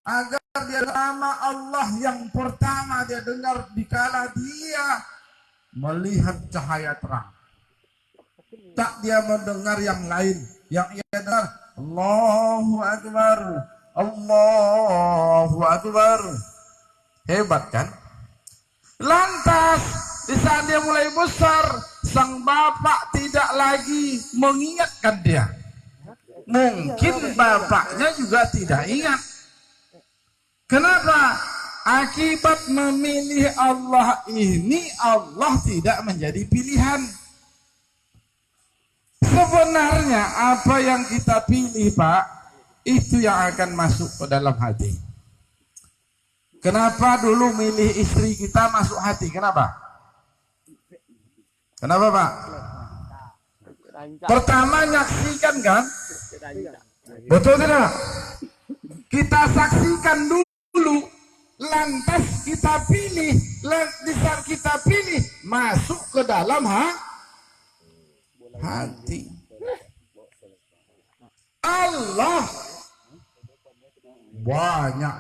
agar dia nama Allah yang pertama dia dengar dikala dia melihat cahaya terang. Tak dia mendengar yang lain, yang ia dengar Allahu Akbar, Allahu Akbar. Hebat kan? Lantas di saat dia mulai besar, sang bapak tidak lagi mengingatkan dia. Mungkin bapaknya juga tidak ingat. Kenapa? Akibat memilih Allah ini, Allah tidak menjadi pilihan. Sebenarnya apa yang kita pilih, Pak, itu yang akan masuk ke dalam hati. Kenapa dulu milih istri kita masuk hati? Kenapa? Kenapa, Pak? Pertama nyaksikan kan? Betul tidak? Kita saksikan dulu, lantas kita pilih, di saat kita pilih masuk ke dalam hati. Allah banyak.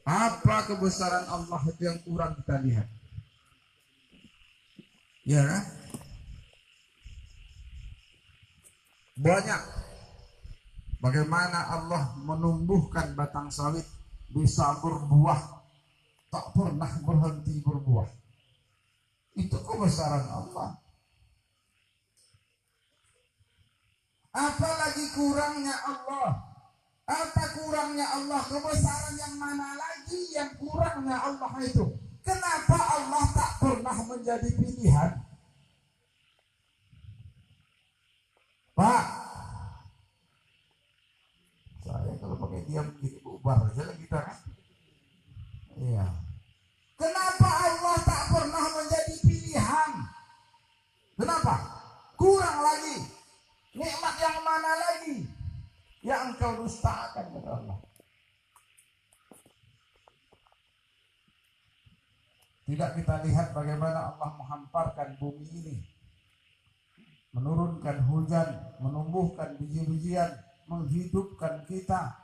Apa kebesaran Allah itu yang kurang kita lihat? Ya kan? Banyak. Bagaimana Allah menumbuhkan batang sawit bisa berbuah, tak pernah berhenti berbuah. Itu kebesaran Allah. Apalagi kurangnya Allah. Apa kurangnya Allah? Kebesaran yang mana lagi yang kurangnya Allah itu? Kenapa Allah tak pernah menjadi pilihan? Pak, saya kalau pakai diam gini bubar aja lah kita kan? Iya. Kenapa Allah tak pernah menjadi pilihan? Kenapa? Kurang lagi. Nikmat yang mana lagi yang engkau dustakan kepada Allah? Tidak kita lihat bagaimana Allah menghamparkan bumi ini, menurunkan hujan, menumbuhkan biji-bijian, menghidupkan kita.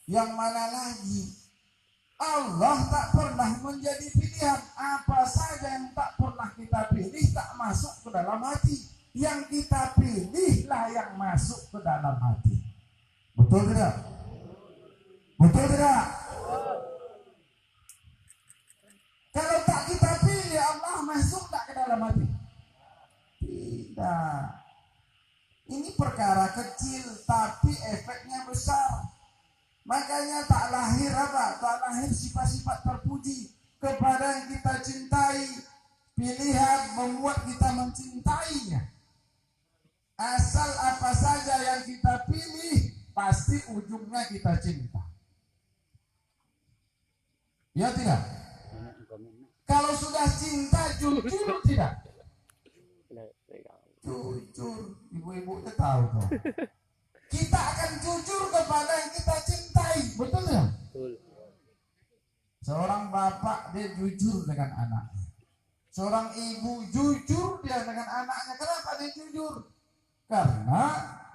Yang mana lagi? Allah tak pernah menjadi pilihan. Apa saja yang tak pernah kita pilih tak masuk ke dalam hati. Yang kita pilihlah yang masuk ke dalam hati. Betul tidak? Betul tidak? Kalau tak kita pilih, Allah masuk tak ke dalam hati? Tidak. Ini perkara kecil tapi efeknya besar. Makanya tak lahir apa? Tak lahir sifat-sifat terpuji kepada yang kita cintai. Pilihan membuat kita mencintainya. Asal apa saja yang kita pilih, pasti ujungnya kita cinta. Ya tidak? Kalau sudah cinta, jujur tidak? Jujur, ibu-ibu itu tahu kok. Kita akan jujur kepada yang kita cintai, betul ya? Betul. Seorang bapak dia jujur dengan anaknya. Seorang ibu jujur dia dengan anaknya. Kenapa dia jujur? Karena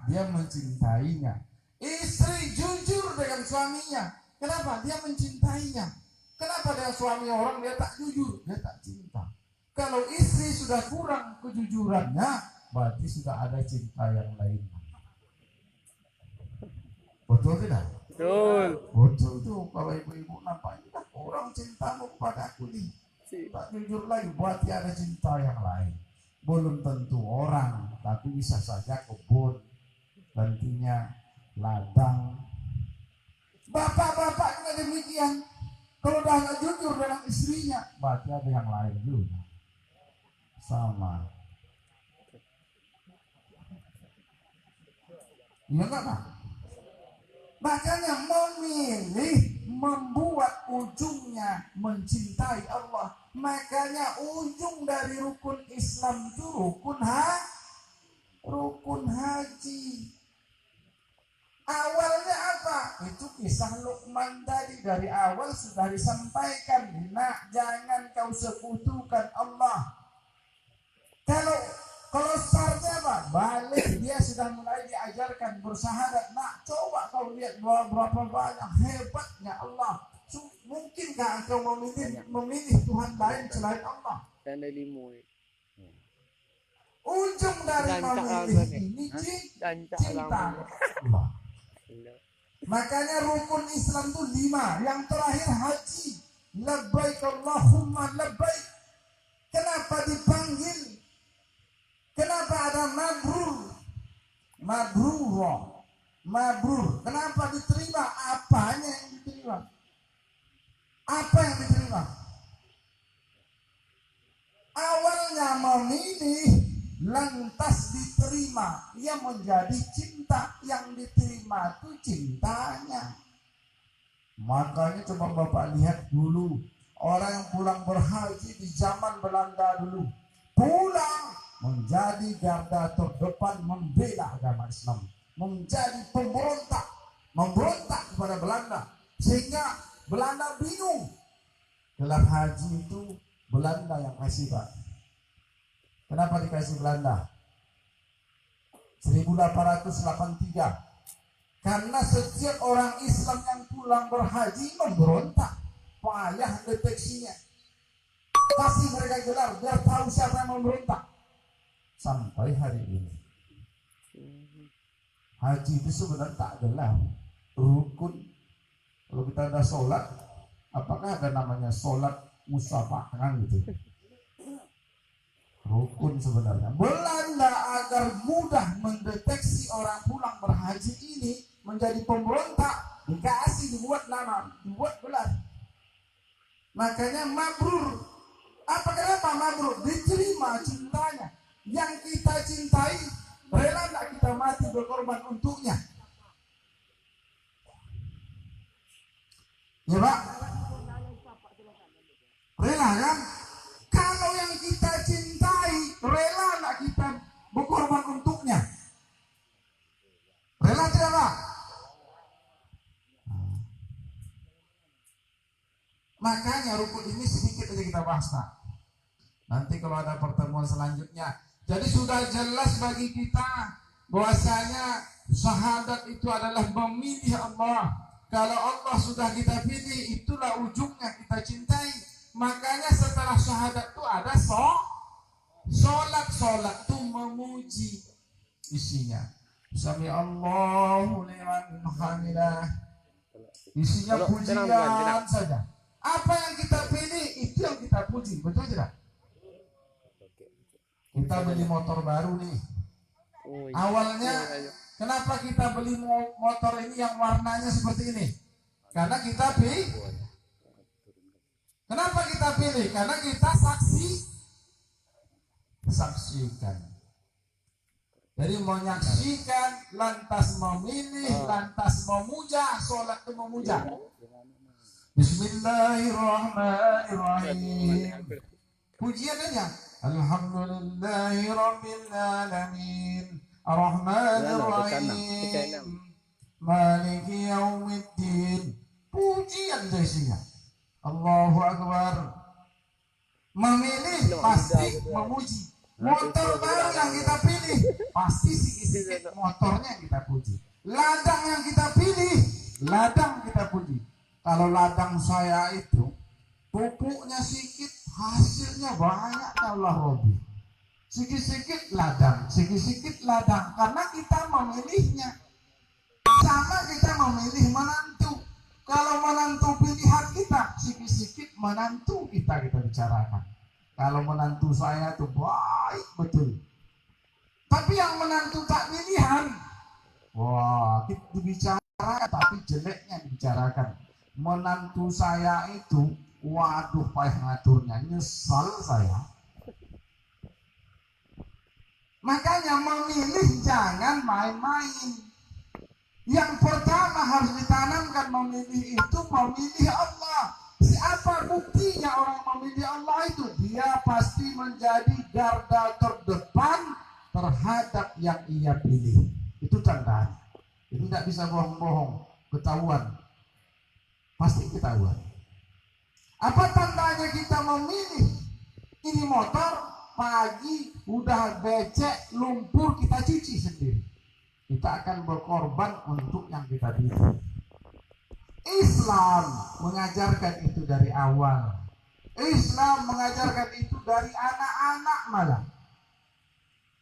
dia mencintainya. Istri jujur dengan suaminya. Kenapa? Dia mencintainya. Kenapa dia suami orang dia tak jujur? Dia tak cinta. Kalau istri sudah kurang kejujurannya, berarti sudah ada cinta yang lain. Betul tidak? Betul. Betul tuh. Kalau ibu-ibu nampaknya kurang cintamu kepada aku nih. Tak jujur lagi, berarti ada cinta yang lain. Belum tentu orang, tapi bisa saja kebun, nantinya ladang. Bapak-bapak juga demikian. Kalau dah nggak jujur dengan istrinya, berarti ada yang lain juga. Sama. Iya nggak Pak? Makanya memilih membuat ujungnya mencintai Allah. Makanya ujung dari rukun Islam itu rukun haji. Awalnya apa? Itu kisah Luqman tadi. Dari awal sudah disampaikan, nak jangan kau sekutukan Allah. Kalau syaratnya apa? dewasa, balik, dia sudah mulai diajarkan bersyahadat. Nak, coba kau lihat berapa banyak hebatnya Allah. Mungkinkah engkau memilih Tuhan lain selain Allah? Ujung dari memilih ini cinta Allah. Makanya rukun Islam itu 5. Yang terakhir haji. Labbaik Allahumma labbaik. Kenapa dipanggil? Kenapa ada mabrur? Mabrur. Kenapa diterima? Apanya yang diterima? Apa yang diterima? Awalnya memilih, lantas diterima. Ia menjadi cinta. Yang diterima itu cintanya. Makanya coba Bapak lihat dulu, orang yang pulang berhaji di zaman Belanda dulu, pulang menjadi garda terdepan membela agama Islam, menjadi memberontak kepada Belanda, sehingga Belanda bingung. Gelar haji itu Belanda yang kasih, Pak. Kenapa dikasih Belanda? 1883. Karena setiap orang Islam yang pulang berhaji memberontak, payah deteksinya. Kasih mereka gelar biar tahu siapa yang memberontak. Sampai hari ini haji itu sebenarnya tak gelar, rukun. Kalau kita ada sholat, apakah ada namanya sholat musyafaah gitu? Rukun sebenarnya. Belanda agar mudah mendeteksi orang pulang berhaji ini menjadi pemberontak, dibuat nama, dibuat gelar. Makanya mabrur. Kenapa mabrur? Diterima cintanya. Yang kita cintai, rela tak kita mati berkorban untuknya? Ya Pak? Rela kan? Kalau yang kita cintai, rela tak kita berkorban untuknya? Rela tidak Pak? Makanya rukun ini sedikit aja kita bahas Pak. Nanti kalau ada pertemuan selanjutnya. Jadi sudah jelas bagi kita bahwasanya syahadat itu adalah memilih Allah. Kalau Allah sudah kita pilih, itulah ujungnya kita cintai. Makanya setelah syahadat itu ada Sholat itu memuji isinya. Sami Allahu liman hamidah. Isinya pujian saja. Apa yang kita pilih itu yang kita puji, betul tidak? Kita beli motor baru nih. Awalnya kenapa kita beli motor ini yang warnanya seperti ini? Karena kita pilih. Kenapa kita pilih? Karena kita saksikan. Jadi menyaksikan, lantas memilih, lantas memuja. Sholat itu memuja. Bismillahirrahmanirrahim. Pujiannya Alhamdulillahi Rabbil Alamin Ar-Rahmanir-Rahim Maliki Yawmiddin. Pujian isinya. Allahu Akbar. Memilih pasti memuji. Motor baru yang kita pilih pasti sikit-sikit motornya yang kita puji. Ladang yang kita pilih, ladang kita puji. Kalau ladang saya itu pupuknya sedikit, hasilnya banyak. Allah Robbi. Sikit-sikit ladang, karena kita memilihnya. Sama kita memilih menantu. Kalau menantu pilihan kita, sikit-sikit menantu kita bicarakan. Kalau menantu saya tuh baik betul. Tapi yang menantu tak pilihan, wah, kita dibicarakan tapi jeleknya dibicarakan. Menantu saya itu, waduh payah ngaturnya, nyesal saya. Makanya memilih jangan main-main. Yang pertama harus ditanamkan memilih itu memilih Allah. Siapa buktinya orang memilih Allah itu? Dia pasti menjadi garda terdepan terhadap yang ia pilih. Itu tandanya. Itu tidak bisa bohong-bohong, ketahuan. Pasti ketahuan. Apa tandanya kita memilih ini motor? pagi udah becek, lumpur kita cuci sendiri. Kita akan berkorban untuk yang kita didik. Islam mengajarkan itu dari awal. Islam mengajarkan itu dari anak-anak malah.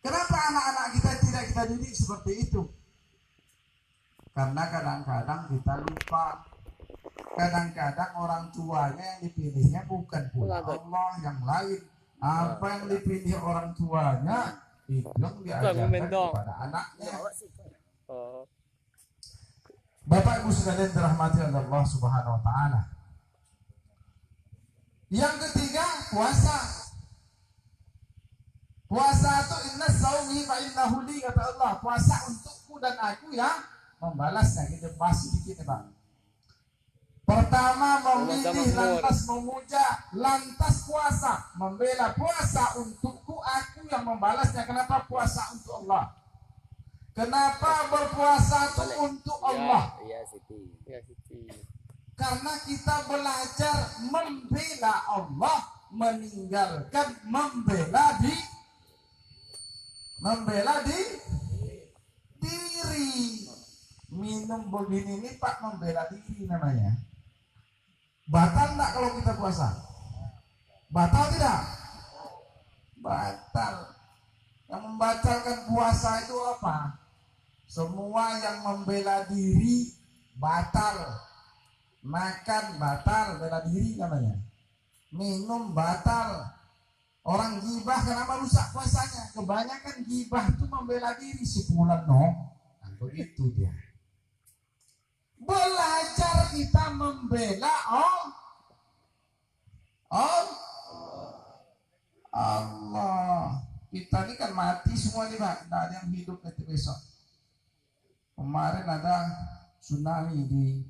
Kenapa anak-anak kita tidak kita didik seperti itu? Karena kadang-kadang kita lupa. Kadang-kadang orang tuanya yang dipilihnya bukan pula Allah, yang lain. Apa yang dipilih orang tuanya itu yang diajarkan kepada anaknya. Bapak Ibu sekalian dirahmati oleh Allah Subhanahu wa taala. Yang ketiga, puasa. Puasa itu inna saumi fa innahu li, kata Allah. Puasa untukku dan aku yang membalasnya. Kita bahas sedikit, Pak. Pertama, memilih lantas memuja, lantas puasa, membela. Puasa untukku, aku yang membalasnya. Kenapa puasa untuk Allah? Kenapa berpuasa itu untuk Allah? Karena kita belajar membela Allah, meninggalkan membela diri. Minum begini ini Pak, membela diri namanya. Batal enggak kalau kita puasa? Batal tidak? Batal. Yang membatalkan puasa itu apa? Semua yang membela diri batal. Makan batal, bela diri namanya. Minum batal. Orang gibah kenapa rusak puasanya? Kebanyakan gibah itu membela diri sebulan begitu dia. Belajar kita membela Allah. Kita ini kan mati semua nih Pak, tidak ada yang hidup nanti besok. Kemarin ada tsunami di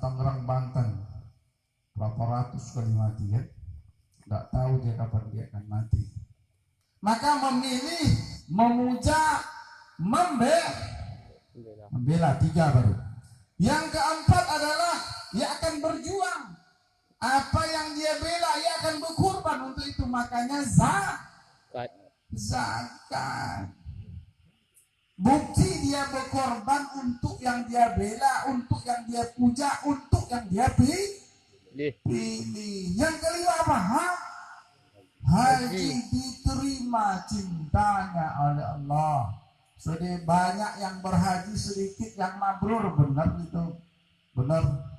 Tangerang, Banten, berapa ratus kali mati ya. Tidak tahu dia kapan dia akan mati. Maka memilih, memuja, membela, tiga baru. Yang keempat adalah ia akan berjuang. Apa yang dia bela, ia akan berkorban untuk itu. Makanya zakat. Bukti dia berkorban untuk yang dia bela, untuk yang dia puja, untuk yang dia pilih. Yang kelima apa? Haji diterima cintanya oleh Allah. Sudah banyak yang berhaji, sedikit yang mabrur. Benar itu, benar.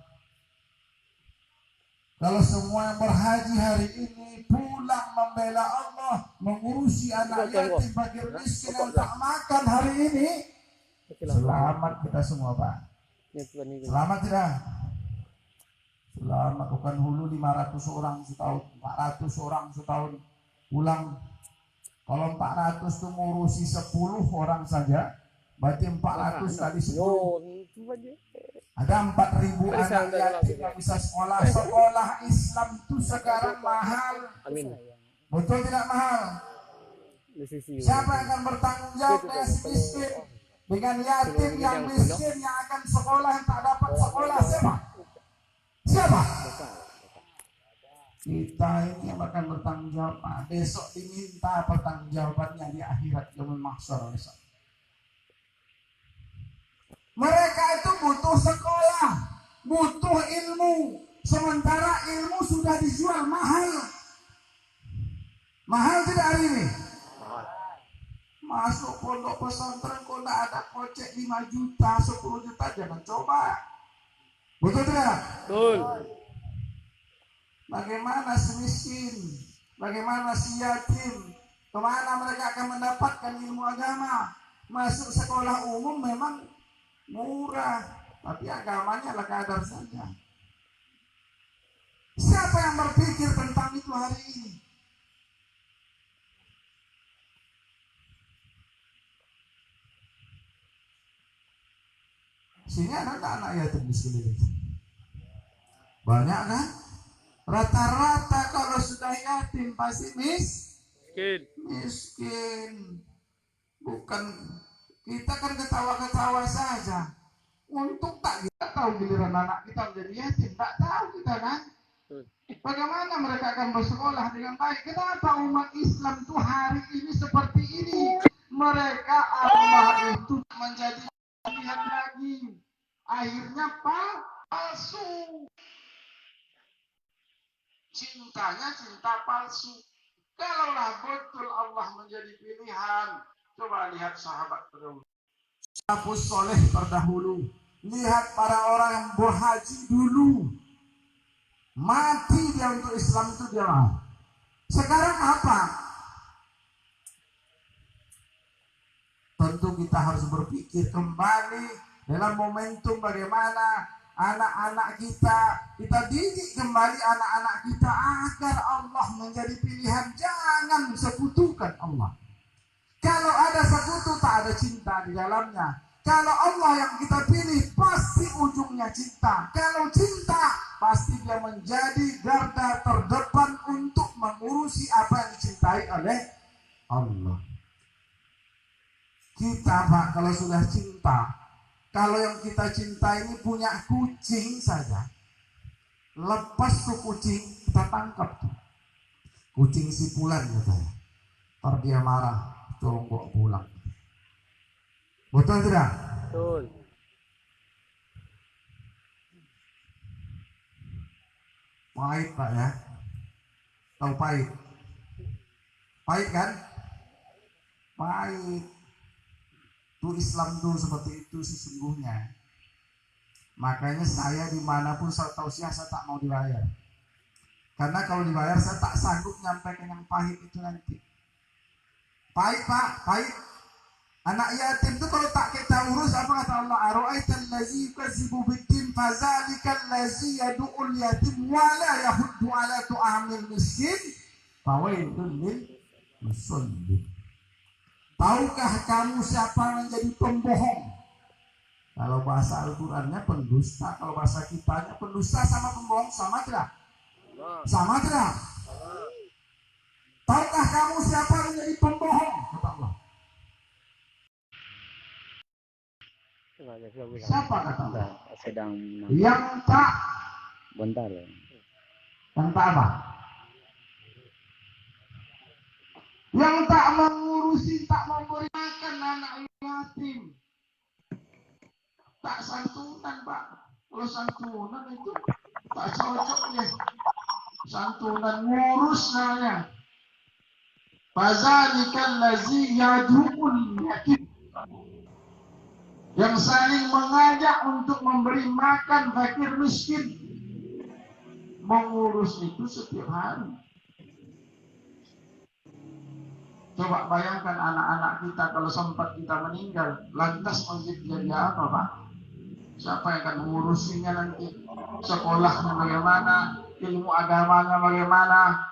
Kalau semua yang berhaji hari ini pulang membela Allah, mengurusi anak yatim, fakir miskin yang tak makan hari ini, selamat kita semua Pak. Selamat tidak? Selamat. Bukan hulu 500 orang setahun, 400 orang setahun pulang. Kalau 400 itu ngurusi 10 orang saja, berarti 400 kali 10. Ada 4.000 anak yatim yang bisa sekolah. Sekolah Islam itu sekarang mahal. Betul tidak mahal? Siapa yang akan bertanggung jawab dengan si miskin? Dengan yatim yang miskin yang akan sekolah yang tak dapat sekolah, siapa? Siapa? Kita ini yang akan bertanggung jawab. Besok diminta pertanggungjawabannya di akhirat yaumul mahsyar besok. Mereka itu butuh sekolah, butuh ilmu. Sementara ilmu sudah dijual mahal. Mahal tidak hari ini? Masuk pondok pesantren kok tidak ada kocek 5 juta, 10 juta, jangan coba. Betul tidak? Betul. Bagaimana si miskin? Bagaimana si yatim? Kemana mereka akan mendapatkan ilmu agama? Masuk sekolah umum memang murah, tapi agamanya lah kadar saja. Siapa yang berpikir tentang itu hari ini? Sini anak-anak yatim di sekeliling. Banyak kan? Rata-rata kalau sudah yatim pasti miskin. Bukan, kita kan ketawa-ketawa saja. Untuk tak kita tahu giliran anak kita menjadi yatim, tak tahu kita kan. Bagaimana mereka akan bersekolah dengan baik? Kenapa umat Islam itu hari ini seperti ini? Mereka Allah itu menjadi pilihan lagi. Akhirnya palsu. Cintanya cinta palsu. Kalaulah betul Allah menjadi pilihan, coba lihat sahabat terdahulu. Salafus soleh terdahulu. Lihat para orang yang berhaji dulu. Mati dia untuk Islam itu dia mau. Sekarang apa? Tentu kita harus berpikir kembali dalam momentum bagaimana anak-anak kita didik kembali anak-anak kita agar Allah menjadi pilihan. Jangan sekutukan Allah. Kalau ada sekutu tak ada cinta di dalamnya. Kalau Allah yang kita pilih pasti ujungnya cinta. Kalau cinta pasti dia menjadi garda terdepan untuk mengurusi apa yang dicintai oleh Allah. Kita Pak kalau sudah cinta, kalau yang kita cinta ini punya kucing saja, lepas tuh kucing kita tangkap tuh. Kucing sipulan katanya. Ntar dia marah, tolong bawa pulang. Betul tidak? Betul. Pahit Pak ya. Tahu pahit? Pahit kan? Pahit. Itu Islam tuh seperti itu sesungguhnya. Makanya saya dimanapun saya tausiah saya tak mau dibayar. Karena kalau dibayar saya tak sanggup nyampaikan yang pahit itu nanti. Pahit Pak, pahit. Anak yatim itu kalau tak kita urus apa kata Allah? Ara'aital ladzi yukadzibu bid-din fadzalikal ladzi yad'ul yatim wa la yahuddu 'ala tu'amil miskin fawailul lil musallin. Tahukah kamu siapa yang menjadi pembohong? Kalau bahasa Al-Qur'annya pendusta, kalau bahasa kitanya pendusta sama pembohong sama tidak? Sama tidak? Tahukah kamu siapa yang menjadi pembohong? Kata Allah. Siapa kata Allah? Sedang yang tak bentar ya. Yang tak apa? Yang tak mengurusi, tak memberi makan anak yatim. Tak santunan Pak. Kalau santunan itu tak cocok ya. Santunan ngurus namanya. Fazalikal ladzi yad'ul yatim. Yang saling mengajak untuk memberi makan fakir miskin, mengurus itu setiap hari. Coba bayangkan anak-anak kita kalau sempat kita meninggal, lantas masjid jadi apa Pak? Siapa yang akan mengurusinya nanti? Sekolahnya bagaimana? Ilmu agamanya bagaimana?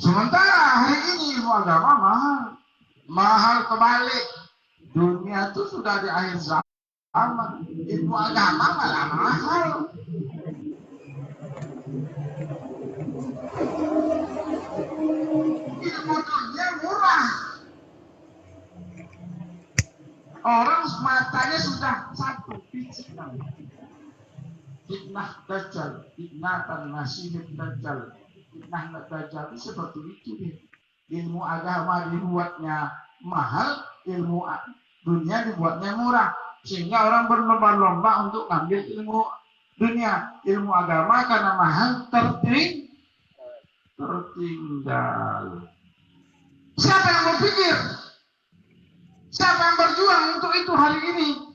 Sementara hari ini ilmu agama mahal kebalik. Dunia itu sudah di akhir zaman, ilmu agama malah mahal. Ilmu dunia murah. Orang matanya sudah satu biji. Fitnah Dajjal, fitnatan Masihid Dajjal. Fitnah Dajjal itu seperti itu deh. Ilmu agama dibuatnya mahal, ilmu dunia dibuatnya murah, sehingga orang berlomba-lomba untuk ngambil ilmu dunia. Ilmu agama karena mahal tertinggal. Siapa yang berpikir? Siapa yang berjuang untuk itu hari ini?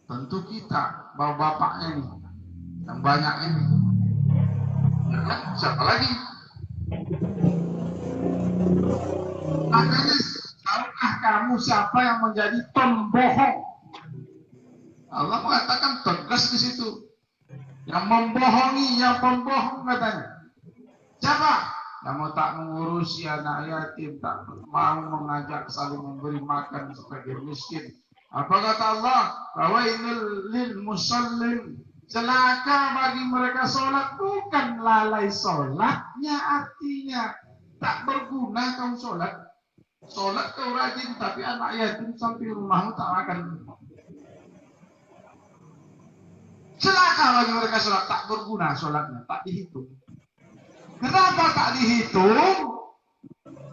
Tentu kita, bapak-bapaknya ini, yang banyak ini. Ya, siapa lagi? Makanya tahukah kamu siapa yang menjadi pembohong? Allah mengatakan tegas di situ. Yang membohongi, yang pembohong katanya. Siapa? Kamu tak mengurusi anak yatim, tak mau mengajak saling memberi makan sebagai miskin. Apa kata Allah? Fawailul lil musallin. Celaka bagi mereka sholat, bukan lalai sholatnya, artinya tak berguna kau sholat. Sholat kau rajin, tapi anak yatim sampai rumahmu tak makan. Celaka bagi mereka sholat, tak berguna sholatnya, tak dihitung. Kenapa tak dihitung?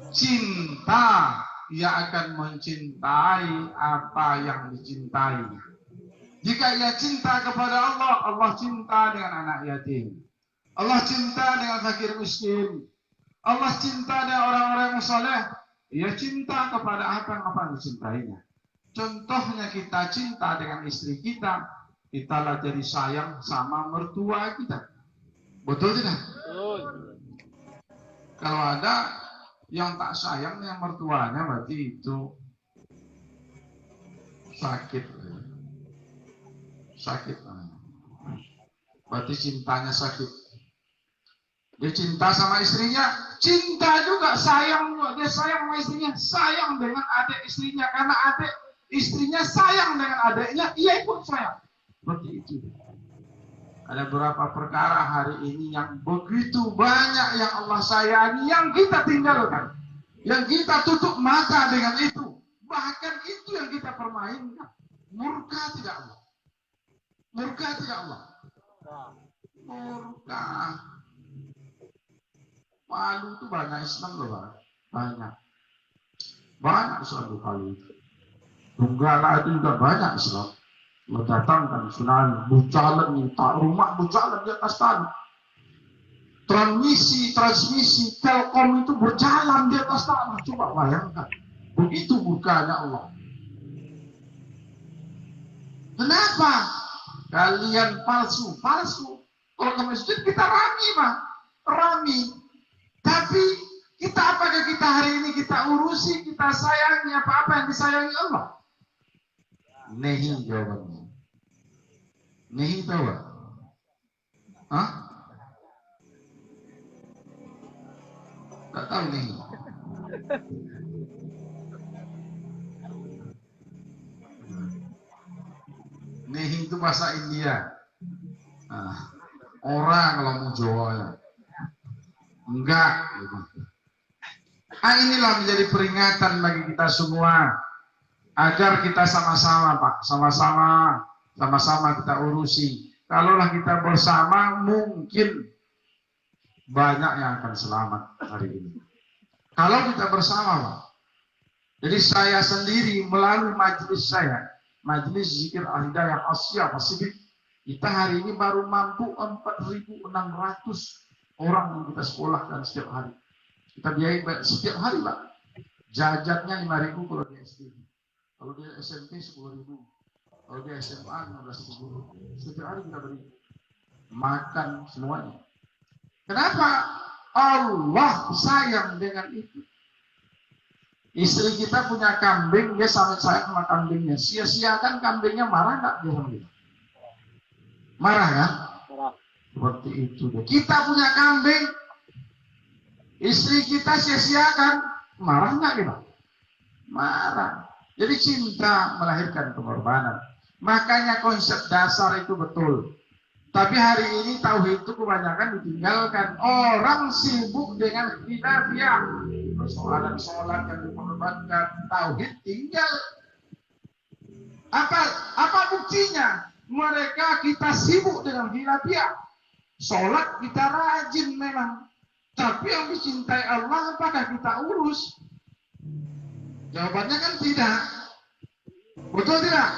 Cinta, ia akan mencintai apa yang dicintai. Jika ia cinta kepada Allah, Allah cinta dengan anak yatim. Allah cinta dengan fakir miskin. Allah cinta dengan orang-orang yang saleh. Ia cinta kepada apa yang dicintainya. Contohnya kita cinta dengan istri kita, lah jadi sayang sama mertua kita. Betul tidak? Betul. Kalau ada yang tak sayang yang mertuanya, berarti itu sakit. Sakit. Berarti cintanya sakit. Dia cinta sama istrinya, cinta juga, sayang juga. Dia sayang sama istrinya, sayang dengan adik istrinya. Karena adik istrinya sayang dengan adiknya, ia ikut sayang. Seperti itu. Ada beberapa perkara hari ini yang begitu banyak yang Allah sayangi, yang kita tinggalkan, yang kita tutup mata dengan itu. Bahkan itu yang kita permainkan. Murka tidak Allah? Murka tidak Allah? Murka. Palu itu banyak Islam loh, Pak. Banyak. Banyak Islam di Palu itu. Tunggala itu juga banyak Islam. Mendatangkan tsunami, bucalan, tak rumah bucalan di atas tanah. Transmisi Telkom itu berjalan di atas tanah. Coba bayangkan. Begitu murkanya Allah. Kenapa? Kalian palsu. Kalau ke masjid kita rami, Pak. Rami. Tapi apakah kita hari ini kita urusi, kita sayangi apa-apa yang disayangi Allah? Nehi jawabannya. Nehi tahu? Hah? Tak tahu nehi. Nehi itu bahasa India. Nah, orang kalau mau Jawa ya. Enggak. Inilah menjadi peringatan bagi kita semua. Agar kita sama-sama, Pak, sama-sama kita urusi. Kalaulah kita bersama, mungkin banyak yang akan selamat hari ini. Kalau kita bersama, Pak. Jadi saya sendiri melalui majelis saya, Majelis Zikir Al-Hidayah Asia Pasifik, kita hari ini baru mampu 4.600 orang yang kita sekolahkan setiap hari. Kita biayai setiap hari, Pak. Jajannya 5.000 kalau di SD. Kalau dia SMP 10.000, kalau dia SMA 15.000, setiap hari kita beri makan semuanya. Kenapa? Allah sayang dengan itu. Istri kita punya kambing, dia sangat sayang sama kambingnya. Sia-siakan kambingnya, marah nggak dia sama dia? Marah kan? Marah. Seperti itu deh. Kita punya kambing, istri kita sia-siakan, marah nggak kita? Marah. Jadi cinta melahirkan pengorbanan. Makanya konsep dasar itu betul. Tapi hari ini tauhid itu kebanyakan ditinggalkan. Orang sibuk dengan khilafiyah. Persoalan sholat yang dikorbankan, tauhid tinggal. Apa buktinya? Mereka kita sibuk dengan khilafiyah. Sholat kita rajin memang. Tapi yang dicintai Allah apakah kita urus? Jawabannya kan tidak. Betul tidak?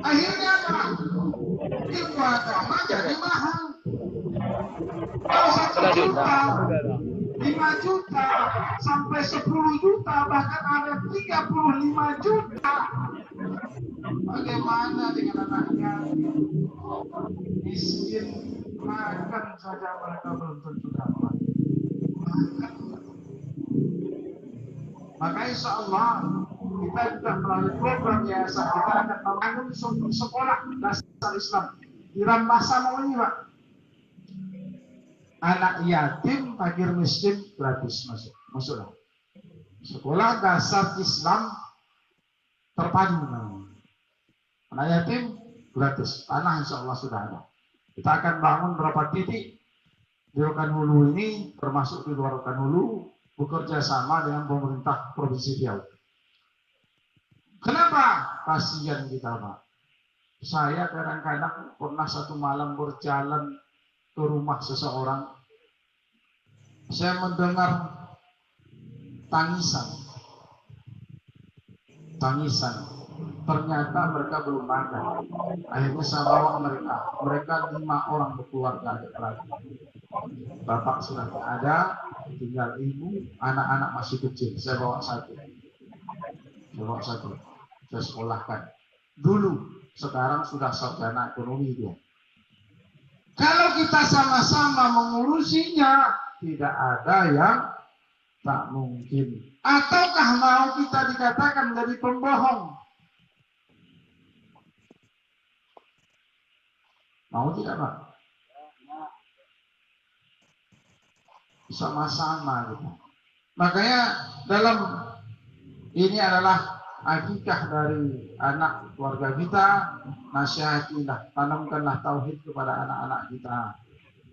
Akhirnya apa? Ilmu agama jadi mahal. Kalau 1 juta, 5 juta, sampai 10 juta, bahkan ada 35 juta. Bagaimana dengan anaknya? Miskin, makan saja mereka belum tentu dapat. Maka insya Allah kita juga melalui program yayasan kita akan membangun sekolah dasar Islam di Rambasa mau ini, Pak. Anak yatim, fakir miskin gratis masuklah. Sekolah dasar Islam terpadu. Anak yatim gratis, tanah insya Allah sudah ada. Kita akan bangun berapa titik di Rokan Hulu ini, termasuk di luar Rokan Hulu, bekerja sama dengan pemerintah Provinsi Riau. Kenapa? Kasihan kita, Pak. Saya kadang-kadang pernah satu malam berjalan ke rumah seseorang. Saya mendengar tangisan. Ternyata mereka belum makan. Akhirnya saya bawa mereka. Mereka 5 orang berkeluarga adik-beradik. Bapak sudah tidak ada, tinggal ibu, anak-anak masih kecil. Saya bawa satu. Saya sekolahkan. Dulu, sekarang sudah sarjana ekonomi dia. Kalau kita sama-sama mengurusinya, tidak ada yang tak mungkin. Ataukah mau kita dikatakan menjadi pembohong? Mau tidak, Pak? Sama-sama gitu. Makanya dalam ini adalah akikah dari anak keluarga kita, nasihatilah, tanamkanlah tauhid kepada anak-anak kita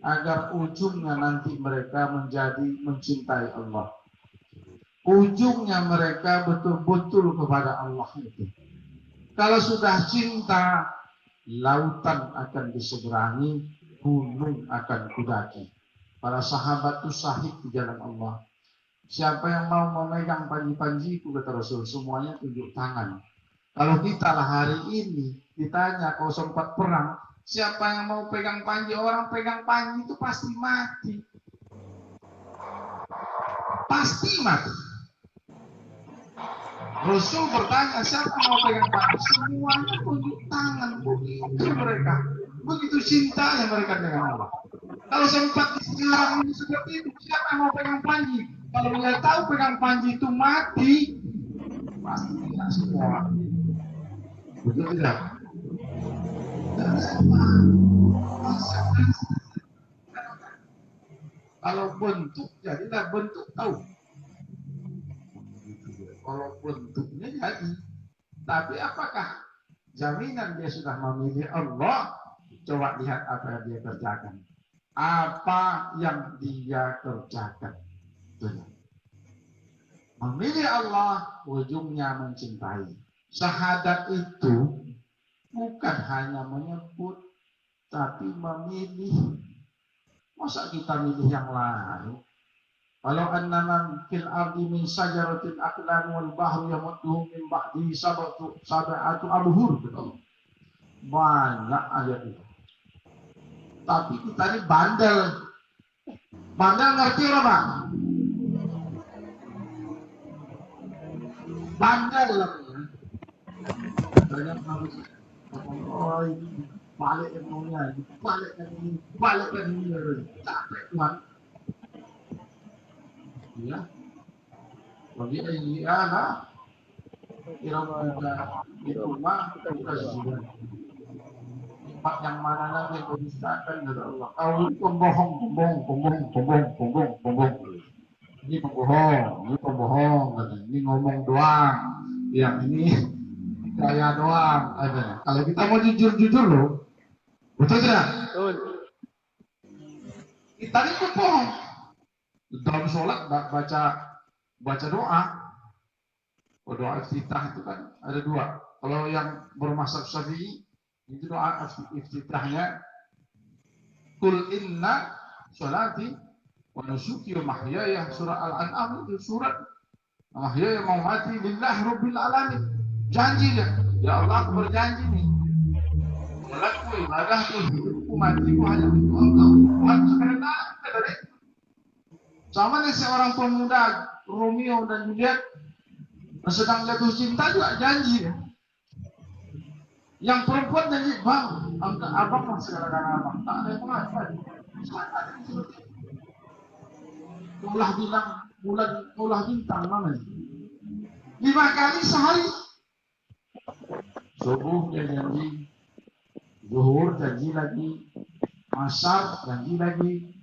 agar ujungnya nanti mereka menjadi mencintai Allah. Ujungnya mereka betul-betul kepada Allah itu. Kalau sudah cinta, lautan akan diseberangi, gunung akan kudaki. Para sahabat itu syahid di jalan Allah. Siapa yang mau memegang panji-panjiku, kata Rasul, semuanya tunjuk tangan. Kalau kita lah hari ini ditanya, kalau sempat perang, siapa yang mau pegang panji? Orang pegang panji itu pasti mati. Pasti mati. Rasul bertanya, siapa yang mau pegang panji? Semuanya tunjuk tangan. Begitu mereka. Begitu cintanya mereka dengan Allah. Kalau sempat sekarang ini seperti itu, siapa yang mau pegang panji? Kalau dia tahu pegang panji itu mati, pasti tidak semua. Betul tidak? Kalau bentuk, jadilah bentuk tahu. Kalau bentuknya jadi, tapi apakah jaminan dia sudah memilih Allah? Coba lihat apa yang dia kerjakan. Apa yang dia kerjakan. Memilih Allah, ujungnya mencintai. Syahadat itu bukan hanya menyebut, tapi memilih. Masa kita milih yang lain? Kalau annama fil ardi min syajaratin aqlam wal bahru yamudduhu min ba'di sab'atu abhur. Banyak ayat itu. Tapi kita ini bandel. Bandel ngerti apa? Bandel lah. Banyak harus balik ilmunya, balik ini, capek Tuhan. Ya, bagi iya lah. Kira-kira di rumah kita sudah. Tempat yang mana lagi yang didustakan dari Allah. Kau pembohong. Ini pembohong. Ini ngomong doang. Yang ini gaya doang. Kalau kita mau jujur loh, betul tidak? Betul. Kita ini pembohong. Dalam sholat baca doa. Doa iftitah itu kan ada 2. Kalau yang bermazhab Syafi'i itu doa iftitahnya Qul inna sholati wa nusuki wa mahyaya, surah Al-An'am itu surat mahyaya mau mati lillahi rabbil alamin. Janji dia, ya Allah aku berjanji nih, sholatku, ibadahku, hidupku, matiku hanya untuk Allah. Tuhan sekehendak dari sama nih seorang pemuda Romeo dan Juliet sedang jatuh cinta juga janji ya. Yang perempuan janji, bang, abang lah segala-galanya abang. Tak ada yang mengatakan. Ulah bilang, ulah bintang mana? 5 kali sehari. Subuh dia janji, zuhur janji lagi, asar janji lagi,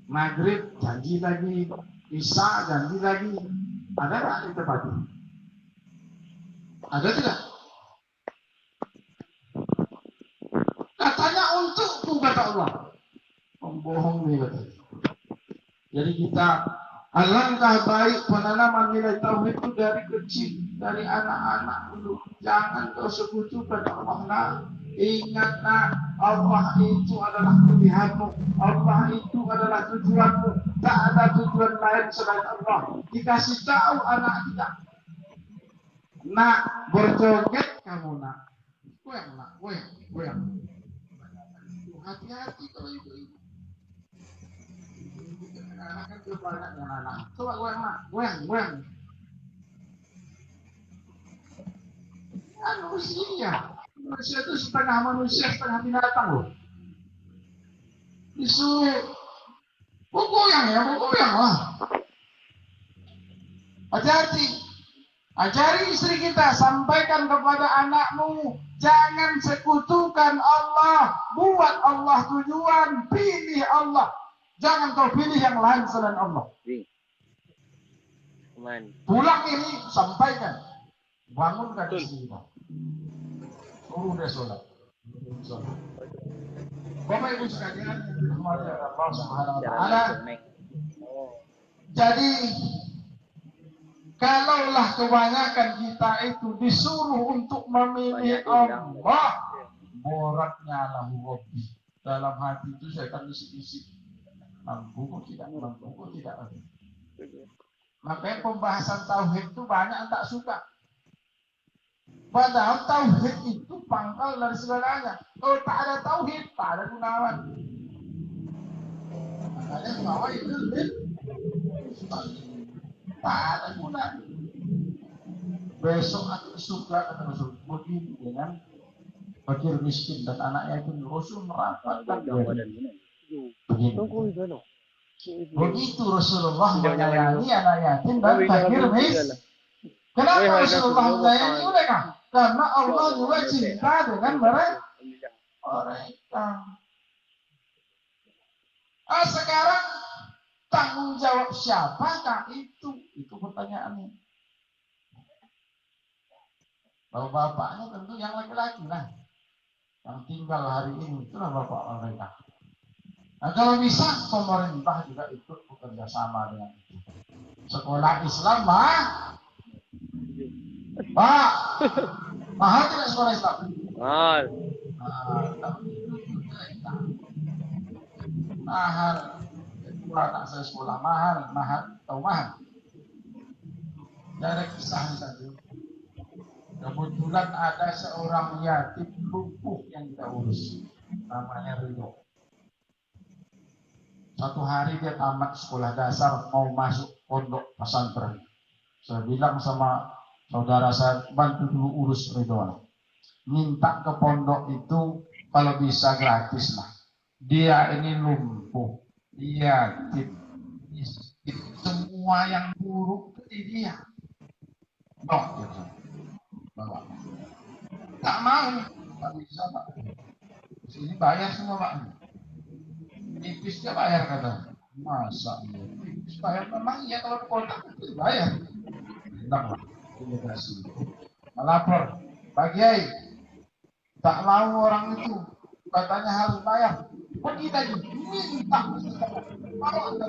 maghrib janji lagi, isya janji lagi. Ada tak di tempat ini? Ada tidak? Katanya untukku, kata Allah. Pembohong nih kata. Jadi kita alangkah baik penanaman nilai tauhid itu dari kecil, dari anak-anak dulu. Jangan kau sekutukan Allah nak. Ingat nak, Allah itu adalah pilihanmu. Allah itu adalah tujuanmu. Tak ada tujuan lain selain Allah. Dikasih tahu anak kita. Nak, berjoget kamu nak. Goyang nak, goyang. Hati-hati kalau itu. Anak kan banyak yang anak. Coba goyang nak, goyang. Manusia itu setengah manusia, setengah binatang loh. Disuruh goyang lah. Hati-hati. Ajari istri kita, sampaikan kepada anakmu, jangan sekutukan Allah, buat Allah tujuan, pilih Allah. Jangan kau pilih yang lain selain Allah. Pulang ini sampaikan, bangunkan istri kita. Suruh dia sholat. Bapak Ibu sekalian, Allah Subhanahu wa Ta'ala. Jadi kalaulah kebanyakan kita itu disuruh untuk memilih Allah, boraknya lahu hobi. Dalam hati itu saya akan isi-isi. Mampu tidak. Makanya pembahasan tauhid itu banyak yang tak suka. Padahal tauhid itu pangkal dari segalanya. Kalau tak ada tauhid, tak ada gunawan. Makanya bahwa itu tak ada guna. Besok aku suka kata Rasul begini dengan fakir miskin dan anaknya itu Rasul neraka dan begitu Rasulullah menyayangi anak yatim dan fakir miskin. Kenapa Rasulullah menyayangi mereka? Karena Allah juga cinta dengan mereka. Sekarang tanggung jawab siapakah itu? Itu pertanyaannya. Kalau bapaknya tentu yang laki-laki lah. Yang tinggal hari ini itulah bapak mereka. Nah kalau bisa pemerintah juga ikut bekerja sama dengan itu. Sekolah Islam mahal tidak sekolah Islam? Mahal. Mahal. Anak saya sekolah mahal. Dari kisahnya saja. Kebetulan ada seorang yatim lumpuh yang kita urus, namanya Ridho. Satu hari dia tamat sekolah dasar mau masuk pondok pesantren. Saya bilang sama saudara saya, bantu dulu urus Ridho. Minta ke pondok itu kalau bisa gratis lah. Dia ini lumpuh, yatim, semua yang buruk itu dia. Gitu. Bawa. Tak mau, tak bisa Pak. Sini bayar semua Pak. Tipisnya bayar kata. Masa tipis bayar memang iya kalau kontak itu bayar. Bilang lah, imigrasi. Melapor, Pak Kiai, tak mau orang itu, katanya harus bayar. Pergi tadi, minta. Mau anda?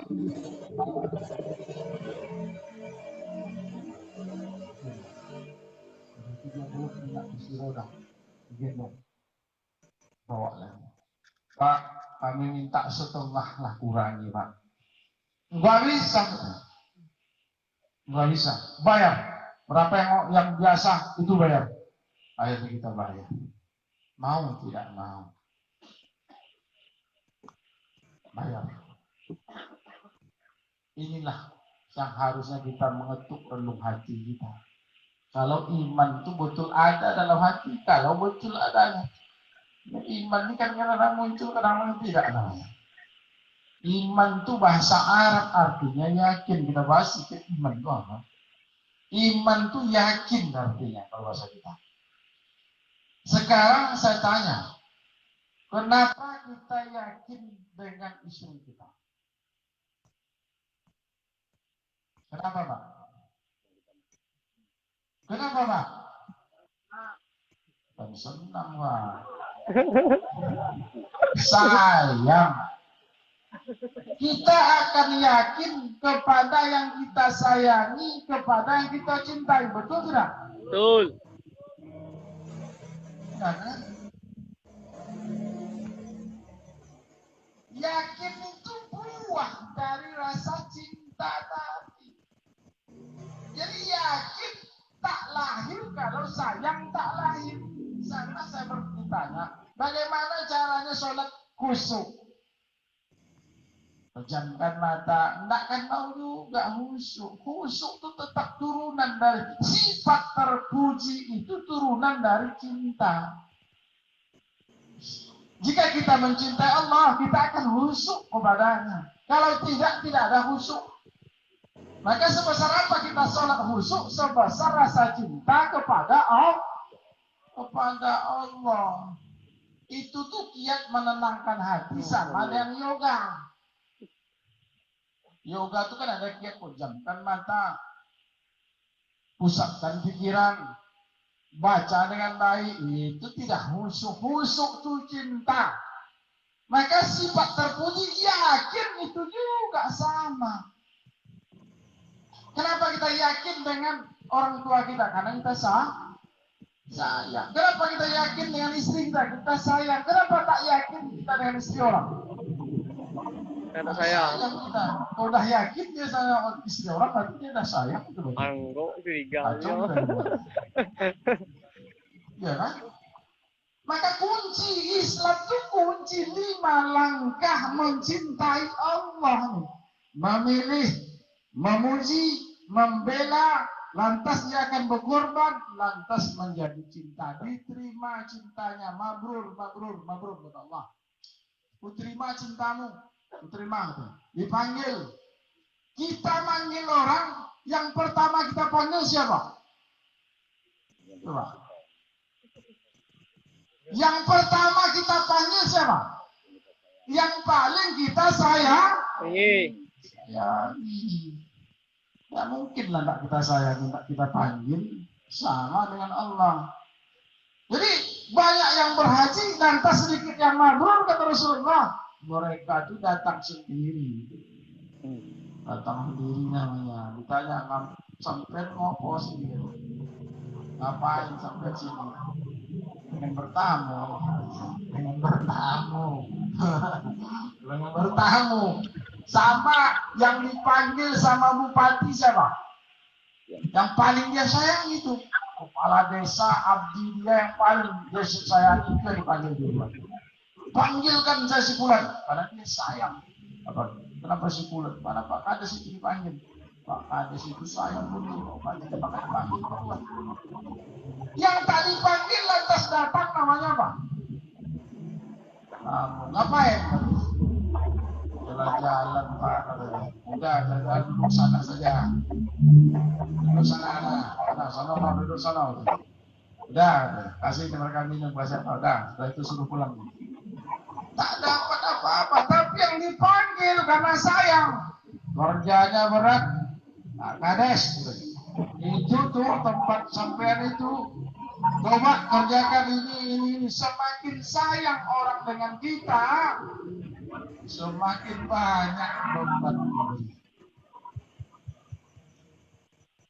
30 minyak kursi roda gendong bawa lagi. Pak, kami minta setengah lah, kurangi Pak. Nggak bisa bayar berapa yang biasa itu bayar. Akhirnya kita bayar. Mau tidak mau bayar. Inilah yang harusnya kita mengetuk relung hati kita. Kalau iman itu betul ada dalam hati, kalau betul adanya. Iman ini kan kadang muncul, kadang tidak namanya. Iman itu bahasa Arab artinya yakin. Kita bahas sedikit iman itu apa? Iman itu yakin artinya kalau bahasa kita. Sekarang saya tanya, kenapa kita yakin dengan istri kita? Kenapa Pak? Kenapa Pak? Dan senang Pak. Sayang. Kita akan yakin kepada yang kita sayangi, kepada yang kita cintai. Betul tidak? Betul. Karena yakin itu buah dari rasa cinta tadi. Jadi yakin tak lahir kalau sayang tak lahir. Sana saya bertanya, bagaimana caranya sholat khusyuk? Pejamkan mata, enggak kan tahu juga khusyuk. Khusyuk itu tetap turunan dari sifat terpuji, itu turunan dari cinta. Jika kita mencintai Allah, kita akan khusyuk kepadanya. Kalau tidak, tidak ada khusyuk. Maka sebesar apa kita sholat khusyuk? Sebesar rasa cinta kepada Allah. Itu tuh kiat menenangkan hati sama dengan yoga. Yoga itu kan ada kiat pejamkan mata, pusatkan pikiran, baca dengan baik. Itu tidak khusyuk. Khusyuk itu cinta. Maka sifat terpuji yakin itu juga sama. Kenapa kita yakin dengan orang tua kita? Karena kita sayang. Kenapa kita yakin dengan istri kita? Kita sayang. Kenapa tak yakin kita dengan istri orang? Karena sayang. Kita. Kalau udah yakin dia sama istri orang, berarti dia udah sayang. Anggo curiga. Ya kan? Maka kunci Islam itu kunci 5 langkah mencintai Allah. Memilih, memuji, membela, lantas dia akan berkorban, lantas menjadi cinta. Diterima cintanya, mabrur, mabrur, mabrur kata Allah. Ku terima cintamu, ku terima. Dipanggil. Kita manggil orang, yang pertama kita panggil siapa? Coba. Yang pertama kita panggil siapa? Yang paling kita sayang. Ya, tidak mungkin lah tak kita sayang, tak kita panggil sama dengan Allah. Jadi banyak yang berhaji dan tak sedikit yang mabrur kata Rasulullah. Mereka itu datang sendiri. Datang sendiri namanya. Ditanya sampai ngopo sendiri. Ngapain sampai sini? Dengan bertamu. Dengan bertamu. Dengan bertamu. Sama yang dipanggil sama bupati siapa? Yang paling dia sayang itu kepala desa, abdi dia yang paling dia sayang itu yang dipanggil dulu. Panggilkan saya si Fulan karena dia sayang. Apa? Kenapa si Fulan? Mana Pak Kades itu dipanggil? Pak Kades itu sayang dulu. Pak Kades dipanggil dulu. Yang tak dipanggil lantas datang namanya apa? Ngapain? Jalan-jalan Pak, udah jalan duduk sana saja, duduk sana, duduk sana, udah kasih mereka minum bahasa udah, setelah itu suruh pulang. Tak dapat apa-apa, tapi yang dipanggil karena sayang, kerjanya berat, nah, kades, itu tuh tempat sampean itu, coba kerjakan ini, semakin sayang orang dengan kita. Semakin banyak beban diri.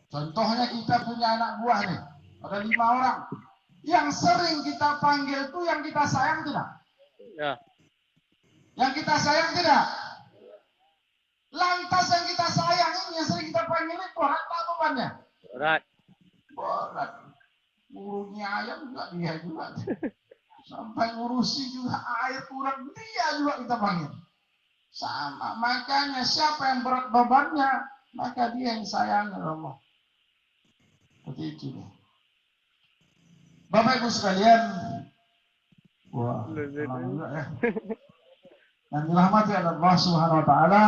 Contohnya kita punya anak buah nih, ada 5 orang. Yang sering kita panggil itu yang kita sayang tidak? Ya. Yang kita sayang tidak? Lantas yang kita sayang ini yang sering kita panggil itu berat tak bebannya? Berat. Berat. Ngurunya ayam juga dia juga. Sampai ngurusi juga air kurang dia juga kita panggil. Sama, makanya siapa yang berat bebannya, maka dia yang sayang Allah. Seperti itu deh. Bapak Ibu sekalian, wah, tenang juga ya. Dan dirahmati oleh Allah Subhanahu Wa Taala.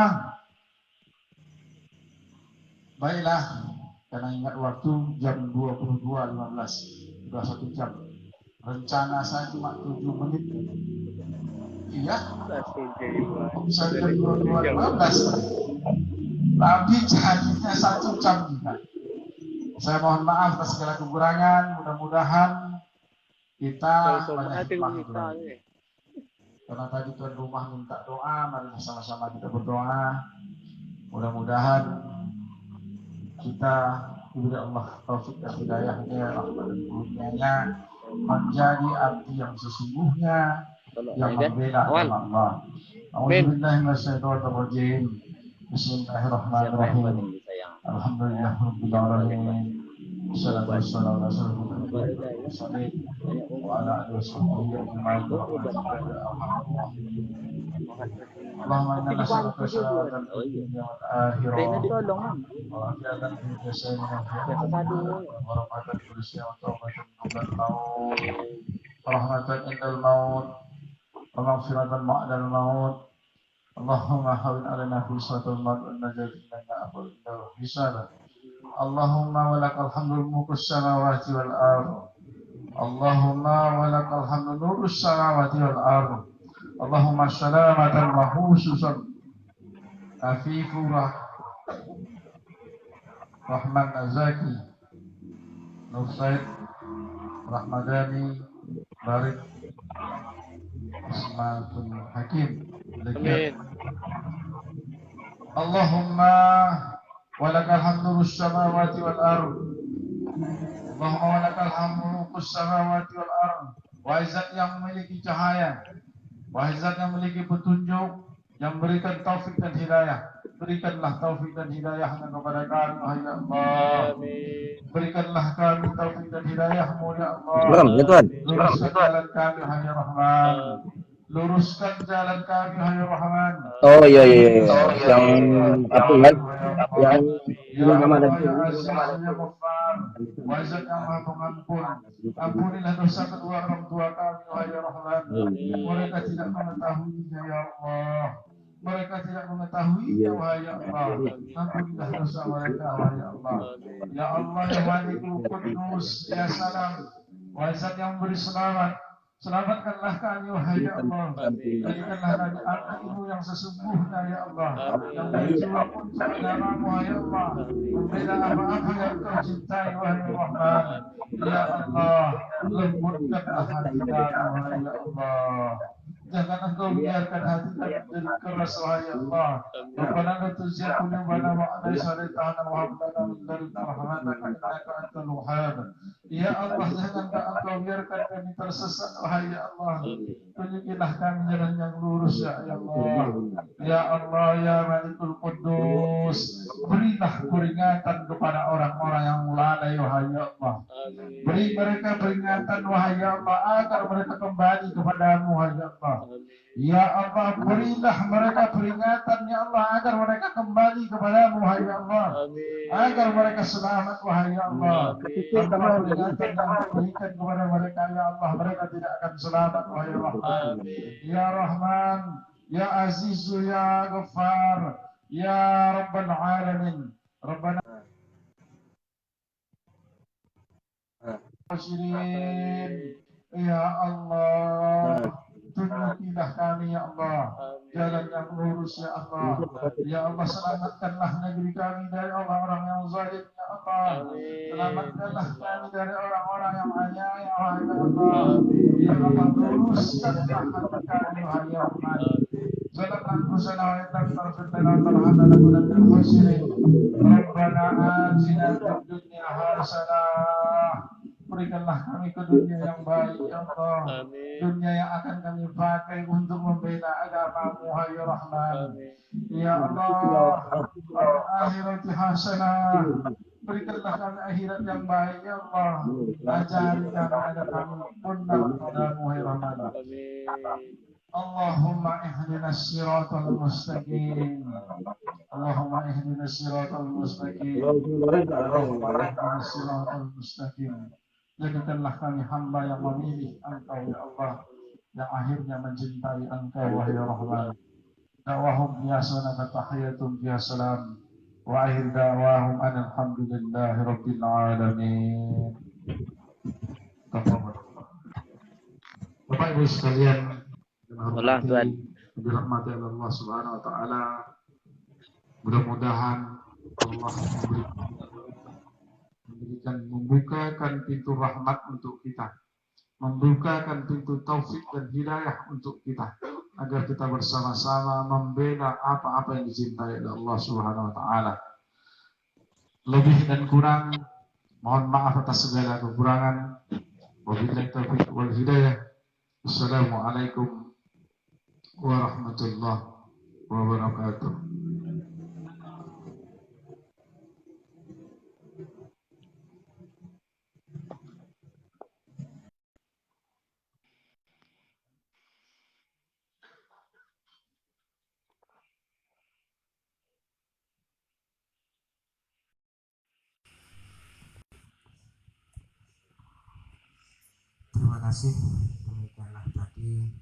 Baiklah, karena ingat waktu jam 22.15, sudah 1 jam. Rencana saya cuma 7 menit. Iya, bisa jam 22.15. Tapi jadinya 1 jam juga. Saya mohon maaf atas segala kekurangan. Mudah-mudahan kita banyak hikmah. Karena tadi tuan rumah minta doa, mari sama-sama kita berdoa. Mudah-mudahan kita diberi Allah taufik dan hidayahnya, rahmat dan kurnianya, menjadi abdi yang sesungguhnya Tolong, yang kan? membela Aman. agama Allah. A'udzubillahi minasyaitonirrajim. Siapa yang Bismillahirrahmanirrahim. paling disayang? Alhamdulillahirabbil alamin. Wassalatu wassalamu ala asyrofil mursalin wa ala alihi washabbihi ajma'in. Allahumma inna nas'aluka salatan fid dunya wal akhirah. Kayaknya ditolong, Mam. Wa afiatan fil jasadi wa Biasa satu. rahmatan fil dunya wa taubatan qabla al-maut. Rahmatan indal maut. Wa maghfiratan ba'dal maut. Allahumma hawwin 'alaina fi satil maut wa najat lana afdal hisab. Allahumma walakal hamdul mulkus samawati wal ardh. Allahumma walakal hamdul nurus samawati wal ardh. Allahumma salamatan wa khususan afifurah Rahman Azaki Nur Said Rahmadani Barik Ismail Hakim. Amin. Allahumma walakal hamdu samawati wal ardh. Allahumma walakal hamdu samawati wal ardh. Wahai Zat yang memiliki cahaya, wahai Zat yang memiliki petunjuk, yang berikan taufik dan hidayah, berikanlah taufik dan hidayahnya kepada kami, wahai Allah. Amin. Berikanlah kami taufik dan hidayahmu, ya Allah. Luruskan jalan kami, wahai Rahman. Luruskan jalan kami, wahai Rahman. Oh iya. Yang apa kan? Yang Ya Allah, ya Aziz, ya Ghaffar, wahai Zat yang Maha Pengampun, ampunilah dosa kedua orang tua kami, wahai Rahman. Mereka tidak mengetahuinya, ya Allah. Mereka tidak mengetahuinya, wahai Allah. Ampunilah dosa mereka, wahai Allah. Ya Allah, ya Malikul Qudus, ya Salam, wahai Zat yang beri selamat. Selamatkanlah kami, wahai ya Allah. Jadikanlah kami anak-Ibu yang sesungguhnya, ya Allah. Yang berjuang untuk agama-Mu, ya Allah. Membela apa-apa yang Kau cintai, wahai Rahman. Ya Allah, lembutkanlah hati kami, wahai ya Allah. Jangan Engkau biarkan hati kami menjadi keras, wahai Allah. Rabbana la tuzigh qulubana ba'da idh hadaytana wa hab lana min ladunka rahmatan innaka antal wahhab. Ya Allah, janganlah Engkau biarkan kami tersesat, wahai ya Allah. Tunjukilah kami jalan yang lurus, ya Allah. Ya Allah, ya Malikul Qudus, berilah peringatan kepada orang-orang yang lalai, wahai ya Allah. Beri mereka peringatan, wahai ya Allah, agar mereka kembali kepadamu, wahai ya Allah. Ya Allah, berilah mereka peringatan, ya Allah, agar mereka kembali kepadamu, wahai ya Allah. Agar mereka selamat, wahai ya Allah. Tanpa peringatan yang diberikan kepada mereka, ya Allah, mereka tidak akan selamat, wahai Rahman. Ya Rahman, ya Azizu, ya Ghaffar, ya Rabbal Alamin. Rabbana Hadirin, ya Allah, tunjukilah kami, ya Allah, jalan yang lurus, ya Allah. Ya Allah, selamatkanlah negeri kami dari orang-orang yang zalim, ya Allah. Selamatkanlah kami dari orang-orang yang aniaya, ya Allah. Ya Allah, luruskanlah hati kami, wahai Rahman. Zalam anfusana wa in lam taghfir lana wa tarhamna lanakunanna minal khasirin. Rabbana atina fid dunya hasanah. Berikanlah kami ke dunia yang baik, ya Allah. Dunia yang akan kami pakai untuk membela agama-Mu, wahai Rahman. Ya Allah, akhirati hasanah. Berikanlah kami akhirat yang baik, ya Allah. Ajari kami agar kami benar kepadamu, wahai Rahman. Allahumma ihdinas siratal mustaqim. Allahumma ihdinas siratal mustaqim. Allahumma ihdinas siratal mustaqim. Jadikanlah kami hamba yang memilih Engkau, ya Allah, yang akhirnya mencintai Engkau, wahai Rahman. Da'wahum bihasanah tahiyatum bihasalam. Wa akhir da'wahum alhamdulillahi rabbil alamin. Bapak Ibu sekalian, dirahmati Allah Subhanahu wa taala. Mudah-mudahan Allah membukakan pintu rahmat untuk kita, membukakan pintu taufik dan hidayah untuk kita, agar kita bersama-sama membela apa-apa yang dicintai oleh Allah Subhanahu wa taala. Lebih dan kurang, mohon maaf atas segala kekurangan. Wabillahi taufiq wal hidayah. Assalamualaikum warahmatullahi wabarakatuh. Terima kasih. Demikianlah tadi